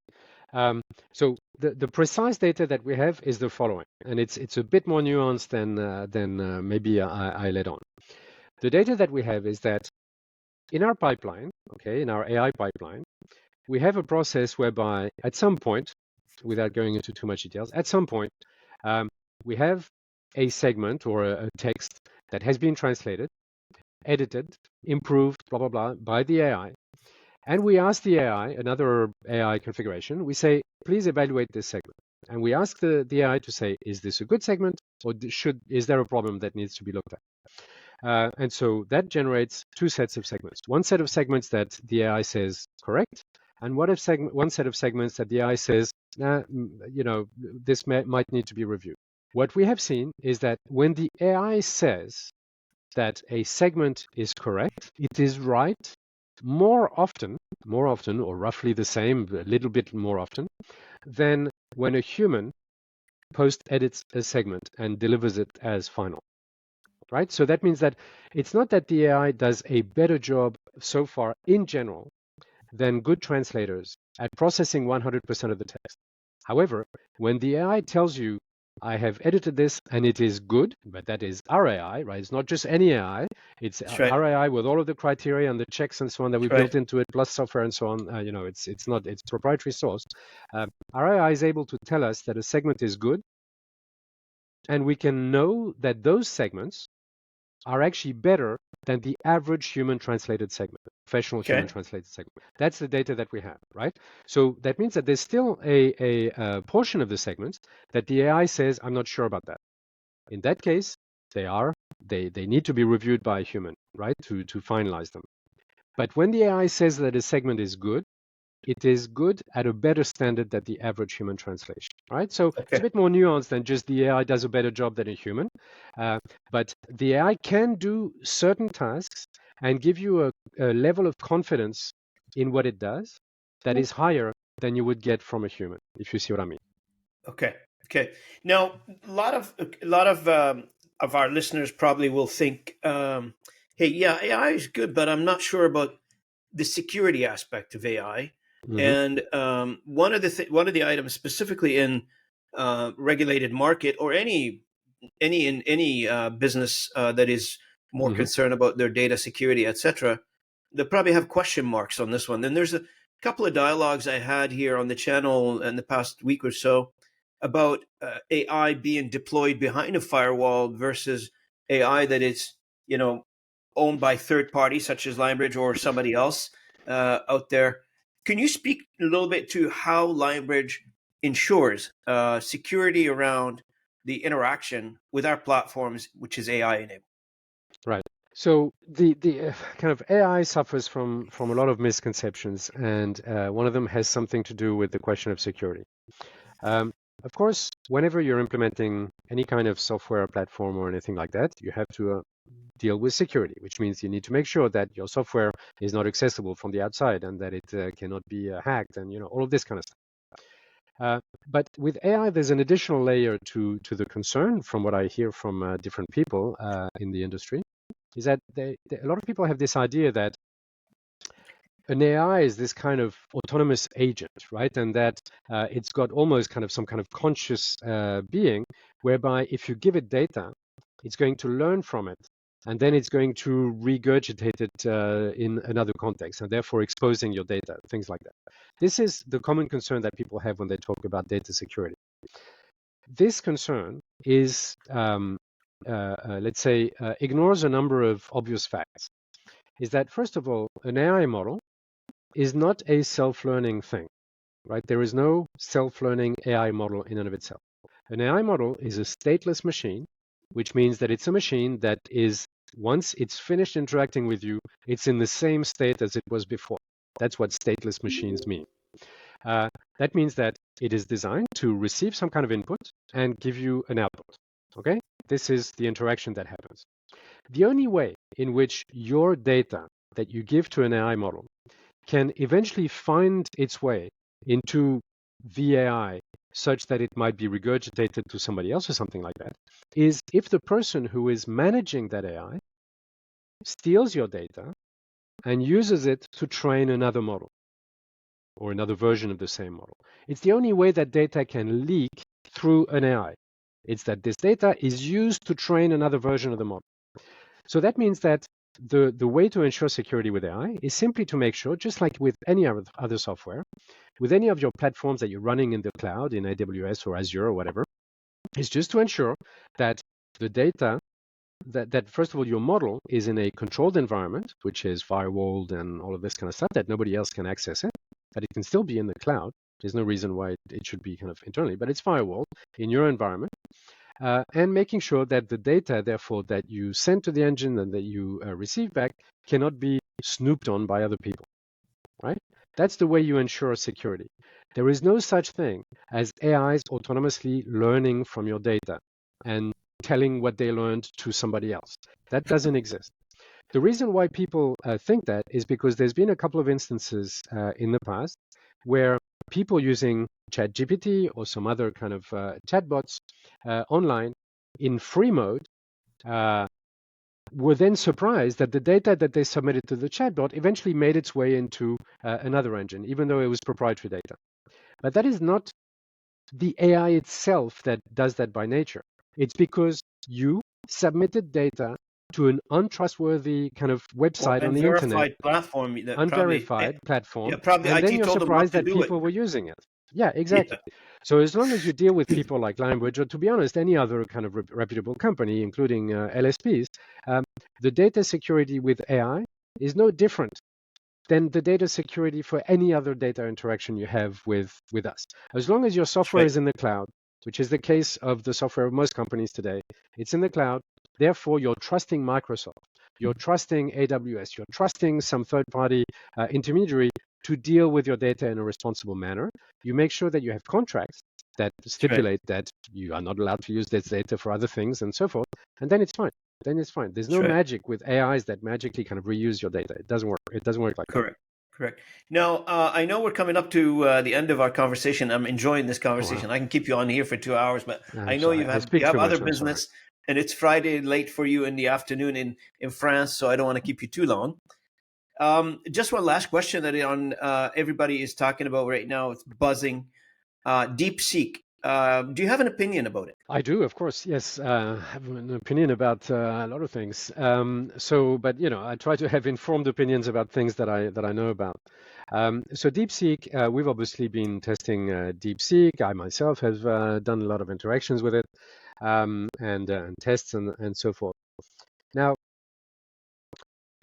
Um, so the precise data that we have is the following, and it's a bit more nuanced than maybe I let on. The data that we have is that in our pipeline, okay, in our AI pipeline, we have a process whereby at some point, without going into too much details, at some point, um, we have a segment or a text that has been translated, edited, improved, blah, blah, blah, by the AI. And we ask the AI, another AI configuration, we say, please evaluate this segment. And we ask the AI to say, is this a good segment or is there a problem that needs to be looked at? And so that generates two sets of segments. One set of segments that the AI says correct, and one set of segments that the AI says, this might need to be reviewed. What we have seen is that when the AI says that a segment is correct, it is right more often, or roughly the same, a little bit more often, than when a human post-edits a segment and delivers it as final, right? So that means that it's not that the AI does a better job so far in general than good translators at processing 100% of the text. However, when the AI tells you, I have edited this and it is good, but that is our AI, right? It's not just any AI. It's That's right. our AI with all of the criteria and the checks and so on that we That's right. built into it, plus software and so on. It's proprietary source. Our AI is able to tell us that a segment is good, and we can know that those segments are actually better than the average human translated segment, professional human Okay. translated segment. That's the data that we have, right? So that means that there's still a portion of the segments that the AI says, I'm not sure about that. In that case, they need to be reviewed by a human, right, to finalize them. But when the AI says that a segment is good, it is good at a better standard than the average human translation, right? So it's a Okay. bit more nuanced than just the AI does a better job than a human. But the AI can do certain tasks and give you a level of confidence in what it does that is higher than you would get from a human, if you see what I mean. Okay. Okay. Now, a lot of our listeners probably will think, "Hey, yeah, AI is good, but I'm not sure about the security aspect of AI." Mm-hmm. And one of the items specifically in regulated market or any business that is more Mm-hmm. concerned about their data security, etc., they'll probably have question marks on this one. Then there's a couple of dialogues I had here on the channel in the past week or so about AI being deployed behind a firewall versus AI that is, you know, owned by third parties such as Lionbridge or somebody else out there. Can you speak a little bit to how Lionbridge ensures security around the interaction with our platforms, which is AI enabled? Right. So the kind of AI suffers from a lot of misconceptions, and one of them has something to do with the question of security. Um, of course, whenever you're implementing any kind of software platform or anything like that, you have to deal with security, which means you need to make sure that your software is not accessible from the outside and that it cannot be hacked and all of this kind of stuff. But with AI, there's an additional layer to the concern from what I hear from different people in the industry, is that a lot of people have this idea that an AI is this kind of autonomous agent, right? And that it's got almost kind of some kind of conscious being, whereby if you give it data, it's going to learn from it, and then it's going to regurgitate it in another context, and therefore exposing your data, things like that. This is the common concern that people have when they talk about data security. This concern is, let's say, ignores a number of obvious facts. Is that, first of all, an AI model is not a self-learning thing, right? There is no self-learning AI model in and of itself. An AI model is a stateless machine, which means that it's a machine that is, once it's finished interacting with you, it's in the same state as it was before. That's what stateless machines mean. That means that it is designed to receive some kind of input and give you an output. Okay? This is the interaction that happens. The only way in which your data that you give to an AI model can eventually find its way into the AI such that it might be regurgitated to somebody else or something like that, is if the person who is managing that AI steals your data and uses it to train another model or another version of the same model. It's the only way that data can leak through an AI. It's that this data is used to train another version of the model. So that means that the way to ensure security with AI is simply to make sure, just like with any other software, with any of your platforms that you're running in the cloud, in AWS or Azure or whatever, is just to ensure that the data, that first of all, your model is in a controlled environment, which is firewalled and all of this kind of stuff, that nobody else can access it, that it can still be in the cloud. There's no reason why it should be kind of internally, but it's firewalled in your environment. And making sure that the data, therefore, that you send to the engine and that you receive back cannot be snooped on by other people, right? That's the way you ensure security. There is no such thing as AIs autonomously learning from your data and telling what they learned to somebody else. That doesn't exist. The reason why people think that is because there's been a couple of instances in the past where people using ChatGPT or some other kind of chatbots online in free mode were then surprised that the data that they submitted to the chatbot eventually made its way into another engine, even though it was proprietary data. But that is not the AI itself that does that by nature. It's because you submitted data to an untrustworthy kind of Or website on the internet, unverified platform that probably, unverified platform, yeah, probably and then IT you're told them not surprised to that do it. people were using it. Yeah, exactly. Yeah, So as long as you deal with people like Lionbridge, or to be honest, any other kind of reputable company, including LSPs, the data security with AI is no different than the data security for any other data interaction you have with us. As long as your that's software right. is in the cloud, which is the case of the software of most companies today, it's in the cloud. Therefore, you're trusting Microsoft, you're trusting AWS, you're trusting some third-party intermediary to deal with your data in a responsible manner. You make sure that you have contracts that That's right. stipulate that you are not allowed to use this data for other things and so forth, and then it's fine. Then it's fine. There's That's no right. magic with AIs that magically kind of reuse your data. It doesn't work. It doesn't work like that. Correct. Correct. Now, I know we're coming up to the end of our conversation. I'm enjoying this Oh, wow. conversation. I can keep you on here for 2 hours, but I I'm know sorry. I you speak have too other much. I'm sorry. business, and it's Friday late for you in the afternoon in France, so I don't want to keep you too long. Just one last question that on everybody is talking about right now. It's buzzing. DeepSeek. Do you have an opinion about it? I do, of course. Yes, I have an opinion about a lot of things. But I try to have informed opinions about things that I know about. So DeepSeek, we've obviously been testing DeepSeek. I myself have done a lot of interactions with it, and tests and so forth. Now,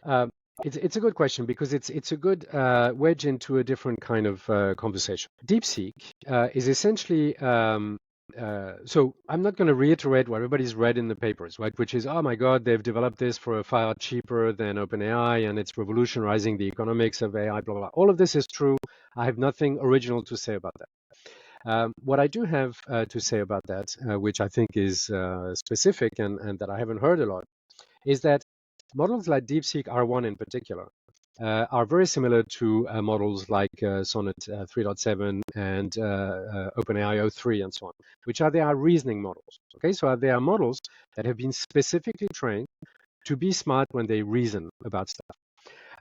uh, it's a good question because it's a good wedge into a different kind of conversation. DeepSeek is essentially so I'm not going to reiterate what everybody's read in the papers, right? Which is, oh my God, they've developed this for a far cheaper than OpenAI, and it's revolutionizing the economics of AI, blah, blah, blah. All of this is true. I have nothing original to say about that. What I do have to say about that, which I think is specific and that I haven't heard a lot, is that models like DeepSeek R1 in particular are very similar to models like Sonnet 3.7 and OpenAI o3 and so on, which are their reasoning models. Okay, so they are models that have been specifically trained to be smart when they reason about stuff.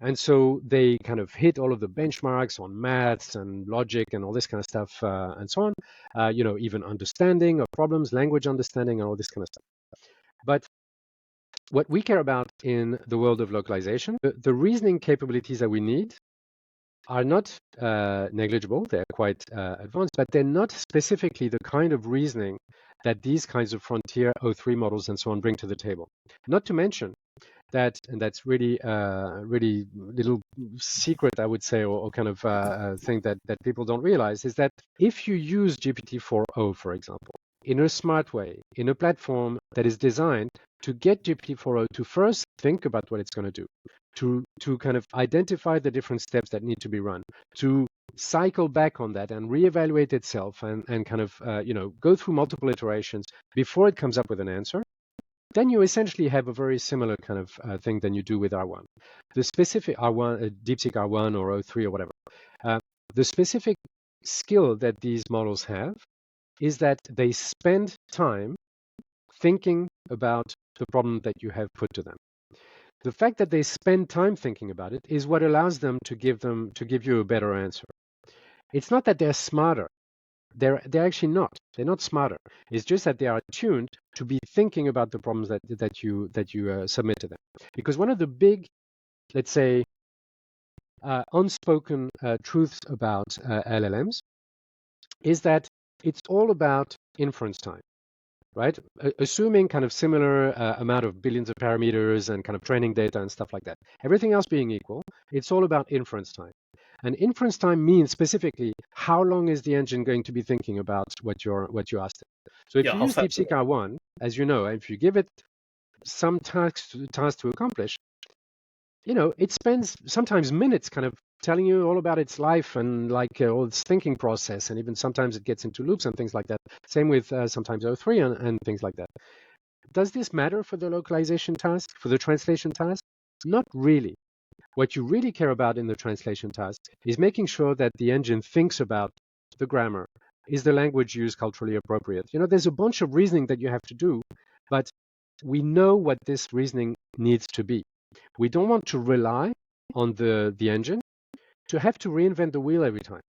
And so they kind of hit all of the benchmarks on maths and logic and all this kind of stuff and so on, even understanding of problems, language understanding, and all this kind of stuff. But what we care about in the world of localization, the reasoning capabilities that we need are not negligible. They're quite advanced, but they're not specifically the kind of reasoning that these kinds of frontier O3 models and so on bring to the table. Not to mention that, and that's really, really little secret, I would say, or kind of thing that people don't realize, is that if you use GPT-4o, for example, in a smart way, in a platform that is designed to get GPT-4o to first think about what it's going to do, to kind of identify the different steps that need to be run, to cycle back on that and reevaluate itself and kind of go through multiple iterations before it comes up with an answer, then you essentially have a very similar kind of thing than you do with R1. The specific R1, DeepSeek R1 or O3 or whatever, the specific skill that these models have is that they spend time thinking about the problem that you have put to them. The fact that they spend time thinking about it is what allows them to give you a better answer. It's not that they're smarter. They're actually not. They're not smarter. It's just that they are tuned to be thinking about the problems that you submit to them. Because one of the big, let's say, unspoken truths about LLMs is that it's all about inference time, right? Assuming kind of similar amount of billions of parameters and kind of training data and stuff like that. Everything else being equal, it's all about inference time. And inference time means specifically how long is the engine going to be thinking about what you asked it. So if Yeah, you how use fast? DeepSeek R1, as you know, if you give it some task to accomplish, it spends sometimes minutes kind of telling you all about its life and like all its thinking process, and even sometimes it gets into loops and things like that. Same with sometimes O3 and things like that. Does this matter for the localization task, for the translation task? Not really. What you really care about in the translation task is making sure that the engine thinks about the grammar. Is the language used culturally appropriate? There's a bunch of reasoning that you have to do, but we know what this reasoning needs to be. We don't want to rely on the engine to have to reinvent the wheel every time.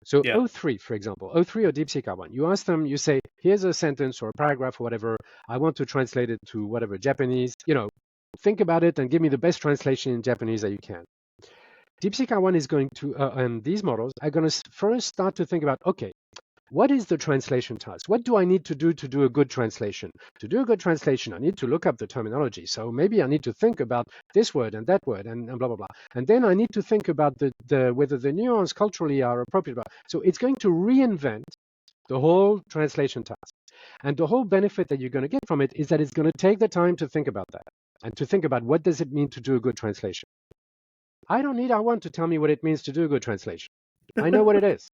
So Yeah. O3, for example, O3 or DeepSeek R1, you ask them, you say, here's a sentence or a paragraph or whatever. I want to translate it to whatever, Japanese. Think about it and give me the best translation in Japanese that you can. DeepSeek R1 is going to, and these models are going to first start to think about, okay, what is the translation task? What do I need to do a good translation? To do a good translation, I need to look up the terminology. So maybe I need to think about this word and that word and blah, blah, blah. And then I need to think about whether the nuance culturally are appropriate. So it's going to reinvent the whole translation task. And the whole benefit that you're going to get from it is that it's going to take the time to think about that and to think about what does it mean to do a good translation. I don't need R1 to tell me what it means to do a good translation. I know what it is.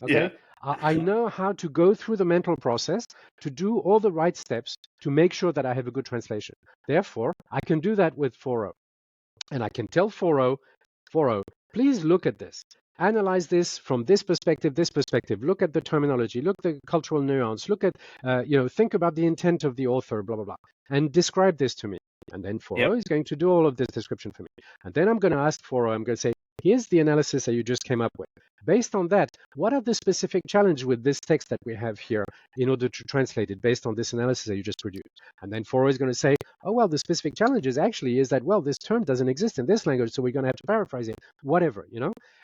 Yeah. Okay, I know how to go through the mental process to do all the right steps to make sure that I have a good translation. Therefore, I can do that with 4.0. And I can tell 4.0, please look at this. Analyze this from this perspective, look at the terminology, look at the cultural nuance, look at, think about the intent of the author, blah, blah, blah, and describe this to me. And then 4.0 Yep. is going to do all of this description for me. And then I'm going to ask 4.0, I'm going to say, here's the analysis that you just came up with. Based on that, what are the specific challenges with this text that we have here in order to translate it based on this analysis that you just produced? And then 4.0 is going to say, oh, well, the specific challenges actually is that, well, this term doesn't exist in this language, so we're going to have to paraphrase it, whatever,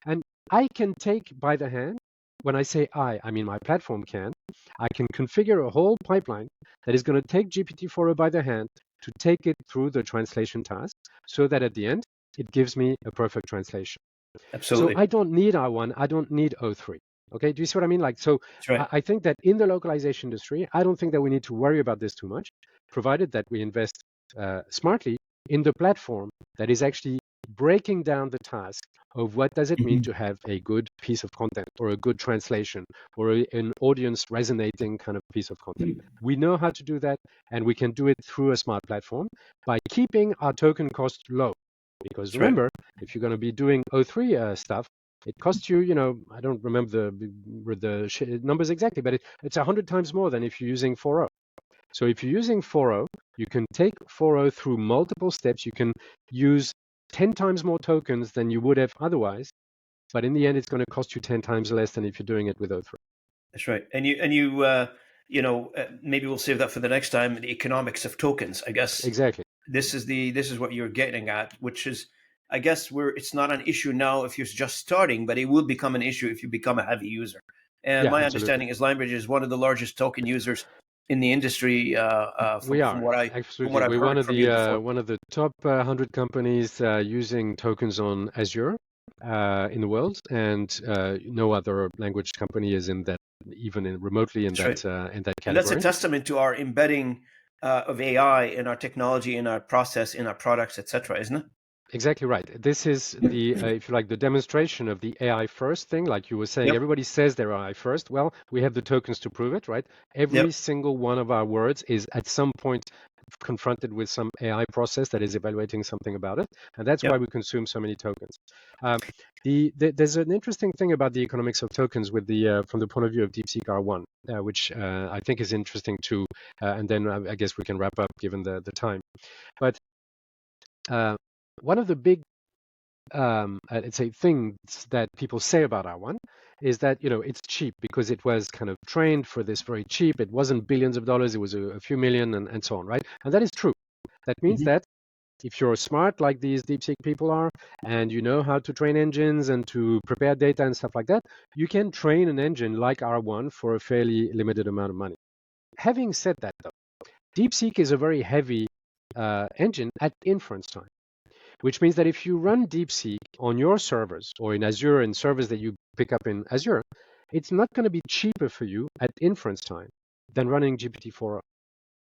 And I can take by the hand, when I say I mean my platform can, I can configure a whole pipeline that is going to take GPT-4o by the hand to take it through the translation task so that at the end, it gives me a perfect translation. So Absolutely. I don't need R1, I don't need O3. Okay, do you see what I mean? So That's right. I think that in the localization industry, I don't think that we need to worry about this too much, provided that we invest smartly in the platform that is actually breaking down the task of what does it mean to have a good piece of content or a good translation or an audience resonating kind of piece of content. We know how to do that, and we can do it through a smart platform by keeping our token cost low. Because That's right. remember, if you're going to be doing O3 stuff, it costs you, I don't remember the numbers exactly, but it's 100 times more than if you're using 4.0. So if you're using 4.0, you can take 4.0 through multiple steps. You can use 10 times more tokens than you would have otherwise. But in the end, it's going to cost you 10 times less than if you're doing it with O3. That's right. Maybe we'll save that for the next time. The economics of tokens. I guess Exactly. this is what you're getting at, which is, I guess, where it's not an issue now if you're just starting, but it will become an issue if you become a heavy user. And Yeah, my absolutely. understanding is Lionbridge is one of the largest token users in the industry. We From are what absolutely. I've We're heard from you before. one of the top 100 companies using tokens on Azure in the world, and no other language company is in that, even remotely That's right. in that And that's a category. testament to our embedding of AI in our technology, in our process, in our products, etc., isn't it? Exactly right. This is the, if you like, the demonstration of the AI first thing. Like you were saying, Yep. everybody says they're AI first. Well, we have the tokens to prove it, right? Every Yep. single one of our words is at some point confronted with some AI process that is evaluating something about it, and that's why Yep. we consume so many tokens. Um, there's an interesting thing about the economics of tokens with from the point of view of DeepSeek R1, which I think is interesting too. And then I guess we can wrap up given the time. But one of the big let's say things that people say about R1 is that it's cheap because it was kind of trained for this very cheap. It wasn't billions of dollars; it was a few million, and so on, right? And that is true. That means Mm-hmm. that if you're smart like these DeepSeek people are, and you know how to train engines and to prepare data and stuff like that, you can train an engine like R1 for a fairly limited amount of money. Having said that, though, DeepSeek is a very heavy engine at inference time, which means that if you run DeepSeek on your servers or in Azure and servers that you pick up in Azure, it's not going to be cheaper for you at inference time than running GPT-4o,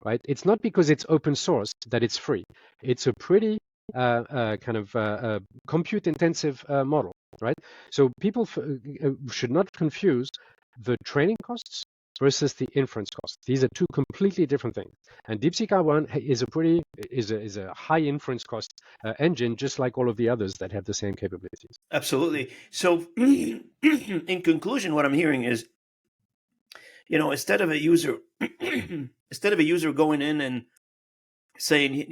right? It's not because it's open source that it's free. It's a pretty kind of compute intensive model, right? So people should not confuse the training costs versus the inference cost. These are two completely different things. And DeepSeek R1 is a high inference cost engine, just like all of the others that have the same capabilities. Absolutely. So, in conclusion, what I'm hearing is, instead of a user, going in and saying,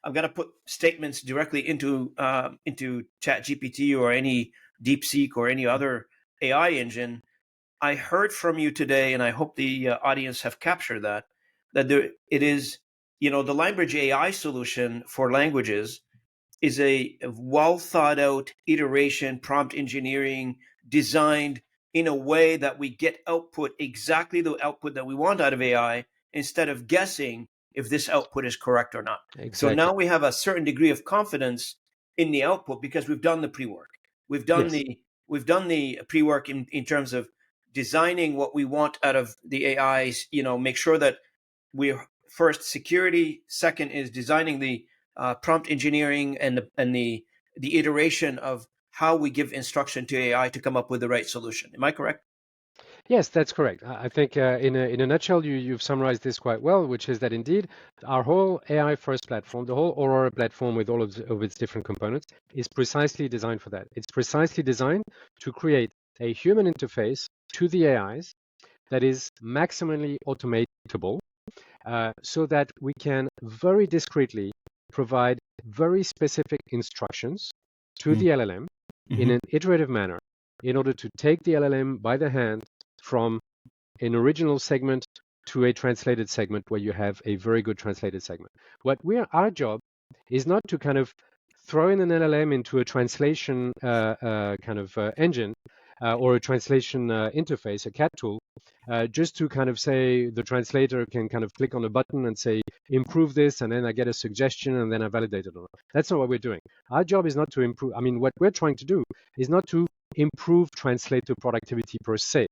I've got to put statements directly into ChatGPT or any DeepSeek or any other AI engine. I heard from you today, and I hope the audience have captured that it is, the Lionbridge AI solution for languages is a well thought out iteration, prompt engineering designed in a way that we get output, exactly the output that we want out of AI, instead of guessing if this output is correct or not. So Exactly. now we have a certain degree of confidence in the output because we've done the pre-work. We've done the pre-work in terms of designing what we want out of the AIs, make sure that we're first security, second is designing the prompt engineering and the iteration of how we give instruction to AI to come up with the right solution. Am I correct? Yes, that's correct. I think in a nutshell, you've summarized this quite well, which is that indeed our whole AI first platform, the whole Aurora platform with all of its different components, is precisely designed for that. It's precisely designed to create a human interface to the AIs that is maximally automatable, so that we can very discreetly provide very specific instructions to the LLM in an iterative manner in order to take the LLM by the hand from an original segment to a translated segment where you have a very good translated segment. Our job is not to kind of throw in an LLM into a translation engine or a translation interface, a CAT tool, just to kind of say the translator can kind of click on a button and say, improve this, and then I get a suggestion and then I validate it or not. That's not what we're doing. Our job is not to improve. I mean, what we're trying to do is not to improve translator productivity per se.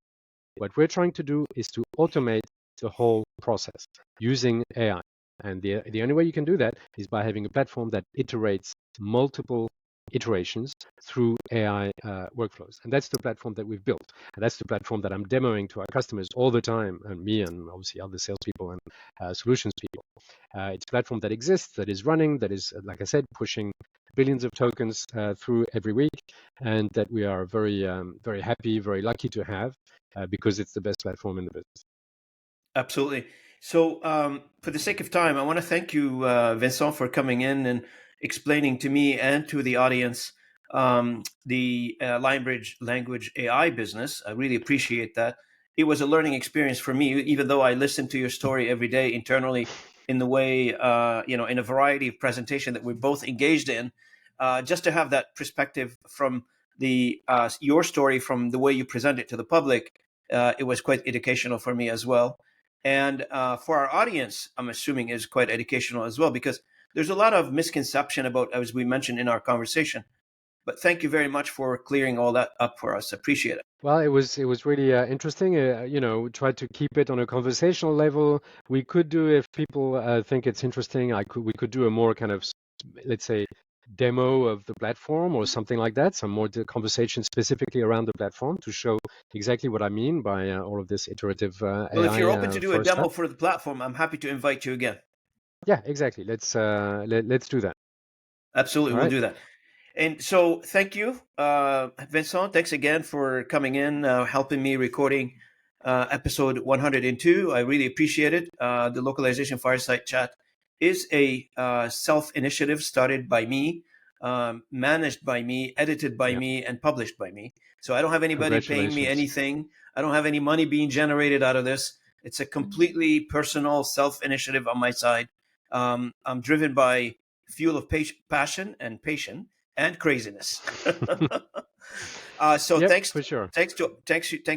What we're trying to do is to automate the whole process using AI. And the only way you can do that is by having a platform that iterates multiple iterations through AI workflows. And that's the platform that we've built. And that's the platform that I'm demoing to our customers all the time, and me and obviously other salespeople and solutions people. It's a platform that exists, that is running, that is, like I said, pushing billions of tokens through every week, and that we are very, very happy, very lucky to have because it's the best platform in the business. Absolutely. So, for the sake of time, I want to thank you, Vincent, for coming in and explaining to me and to the audience the Lionbridge language AI business. I really appreciate that. It was a learning experience for me, even though I listen to your story every day internally in the way, in a variety of presentation that we're both engaged in, just to have that perspective from your story, from the way you present it to the public. It was quite educational for me as well. And for our audience, I'm assuming is quite educational as well, because there's a lot of misconception about, as we mentioned in our conversation. But thank you very much for clearing all that up for us. Appreciate it. Well, it was really interesting. Try to keep it on a conversational level. We could do, if people think it's interesting, we could do a more kind of, let's say, demo of the platform or something like that. Some more conversation specifically around the platform to show exactly what I mean by all of this iterative AI. Well, if you're open to do a demo stuff. for the platform, I'm happy to invite you again. Yeah, exactly. Let's do that. Absolutely, All we'll right. do that. And so, thank you, Vincent. Thanks again for coming in, helping me recording episode 102. I really appreciate it. The Localization Fireside Chat is a self-initiative started by me, managed by me, edited by me, and published by me. So I don't have anybody paying me anything. I don't have any money being generated out of this. It's a completely personal self-initiative on my side. I'm driven by fuel of passion and patience and craziness. So yep, thanks, for sure. Thank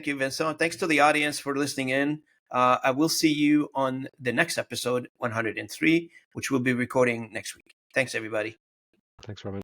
you, Vincent. Thanks to the audience for listening in. I will see you on the next episode, 103, which we'll be recording next week. Thanks, everybody. Thanks, Robin.